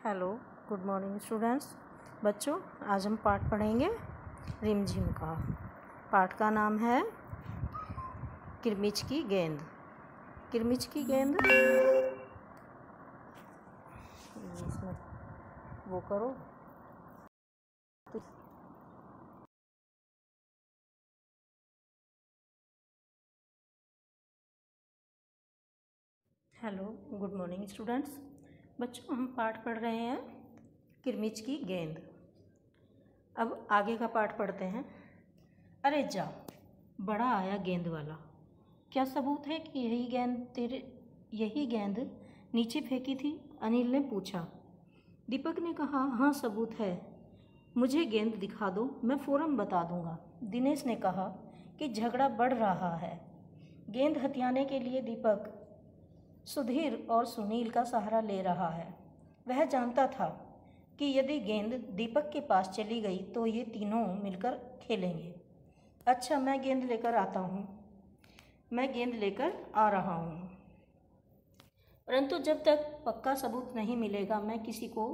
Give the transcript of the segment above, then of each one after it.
Hello, good morning students. बच्चों, आज हम पाठ पढ़ेंगे रिमझिम का। पाठ का नाम है किरमिच की गेंद। किरमिच की गेंद, इसमें वो करो। Hello, good morning students. बच्चों, हम पाठ पढ़ रहे हैं किरमिच की गेंद। अब आगे का पाठ पढ़ते हैं। अरे जा, बड़ा आया गेंद वाला, क्या सबूत है कि यही गेंद नीचे फेंकी थी? अनिल ने पूछा। दीपक ने कहा, हाँ सबूत है, मुझे गेंद दिखा दो, मैं फ़ौरन बता दूंगा। दिनेश ने कहा कि झगड़ा बढ़ रहा है। गेंद हथियाने के लिए दीपक सुधीर और सुनील का सहारा ले रहा है। वह जानता था कि यदि गेंद दीपक के पास चली गई तो ये तीनों मिलकर खेलेंगे। अच्छा, मैं गेंद लेकर आ रहा हूँ, परंतु जब तक पक्का सबूत नहीं मिलेगा मैं किसी को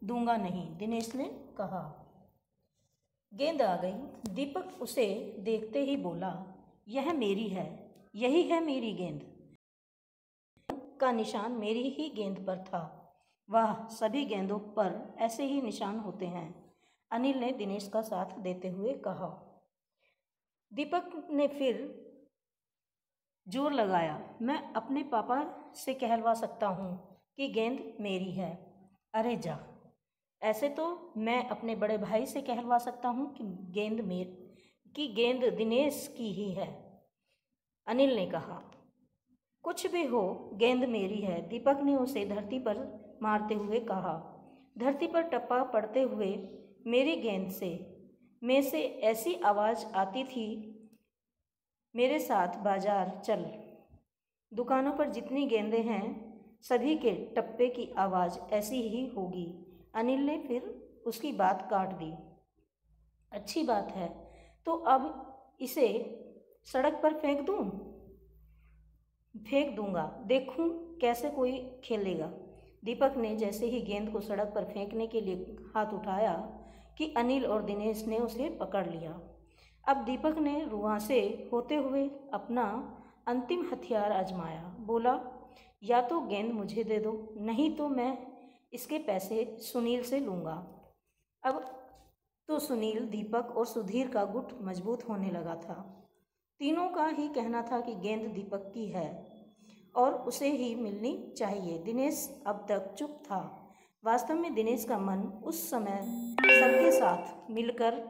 दूंगा नहीं, दिनेश ने कहा। गेंद आ गई। दीपक उसे देखते ही बोला, यह मेरी है, यही है मेरी गेंद। का निशान मेरी ही गेंद पर था। वाह, सभी गेंदों पर ऐसे ही निशान होते हैं, अनिल ने दिनेश का साथ देते हुए कहा। दीपक ने फिर जोर लगाया, मैं अपने पापा से कहलवा सकता हूँ कि गेंद मेरी है। अरे जा, ऐसे तो मैं अपने बड़े भाई से कहलवा सकता हूँ कि गेंद दिनेश की ही है, अनिल ने कहा। कुछ भी हो, गेंद मेरी है, दीपक ने उसे धरती पर मारते हुए कहा। धरती पर टप्पा पड़ते हुए मेरी गेंद में से ऐसी आवाज़ आती थी, मेरे साथ बाजार चल। दुकानों पर जितनी गेंदें हैं सभी के टप्पे की आवाज़ ऐसी ही होगी। अनिल ने फिर उसकी बात काट दी। अच्छी बात है, तो अब इसे सड़क पर फेंक दूंगा, देखूं कैसे कोई खेलेगा। दीपक ने जैसे ही गेंद को सड़क पर फेंकने के लिए हाथ उठाया कि अनिल और दिनेश ने उसे पकड़ लिया। अब दीपक ने रुआंसे होते हुए अपना अंतिम हथियार आजमाया। बोला, या तो गेंद मुझे दे दो, नहीं तो मैं इसके पैसे सुनील से लूँगा। अब तो सुनील, दीपक और सुधीर का गुट मजबूत होने लगा था। तीनों का ही कहना था कि गेंद दीपक की है और उसे ही मिलनी चाहिए। दिनेश अब तक चुप था। वास्तव में दिनेश का मन उस समय सबके साथ मिलकर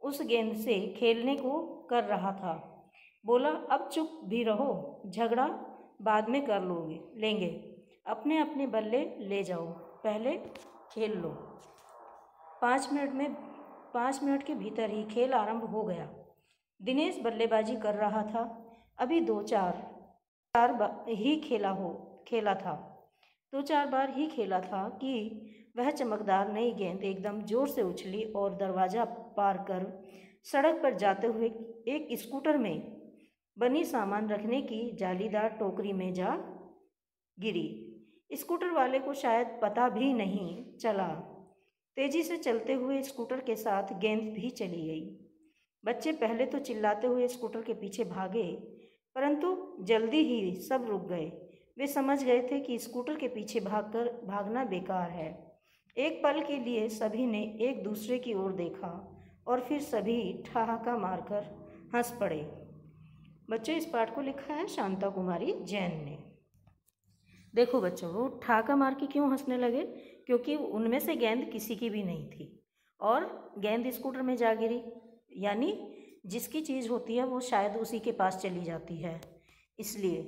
उस गेंद से खेलने को कर रहा था। बोला, अब चुप भी रहो, झगड़ा बाद में कर लेंगे, अपने अपने बल्ले ले जाओ, पहले खेल लो। 5 मिनट के भीतर ही खेल आरंभ हो गया। दिनेश बल्लेबाजी कर रहा था। अभी 2-4 बार ही खेला था कि वह चमकदार नई गेंद एकदम जोर से उछली और दरवाज़ा पार कर सड़क पर जाते हुए एक स्कूटर में बनी सामान रखने की जालीदार टोकरी में जा गिरी। स्कूटर वाले को शायद पता भी नहीं चला। तेजी से चलते हुए स्कूटर के साथ गेंद भी चली गई। बच्चे पहले तो चिल्लाते हुए स्कूटर के पीछे भागे, परंतु जल्दी ही सब रुक गए। वे समझ गए थे कि स्कूटर के पीछे भागना बेकार है। एक पल के लिए सभी ने एक दूसरे की ओर देखा और फिर सभी ठहाका मारकर हंस पड़े। बच्चों, इस पाठ को लिखा है शांता कुमारी जैन ने। देखो बच्चों, वो ठहाका मार के क्यों हंसने लगे? क्योंकि उनमें से गेंद किसी की भी नहीं थी और गेंद स्कूटर में जा गिरी। यानी जिसकी चीज़ होती है वो शायद उसी के पास चली जाती है। इसलिए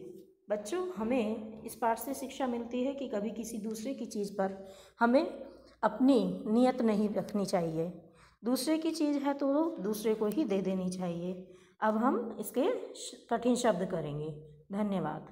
बच्चों, हमें इस पाठ से शिक्षा मिलती है कि कभी किसी दूसरे की चीज़ पर हमें अपनी नियत नहीं रखनी चाहिए। दूसरे की चीज़ है तो दूसरे को ही दे देनी चाहिए। अब हम इसके कठिन शब्द करेंगे। धन्यवाद।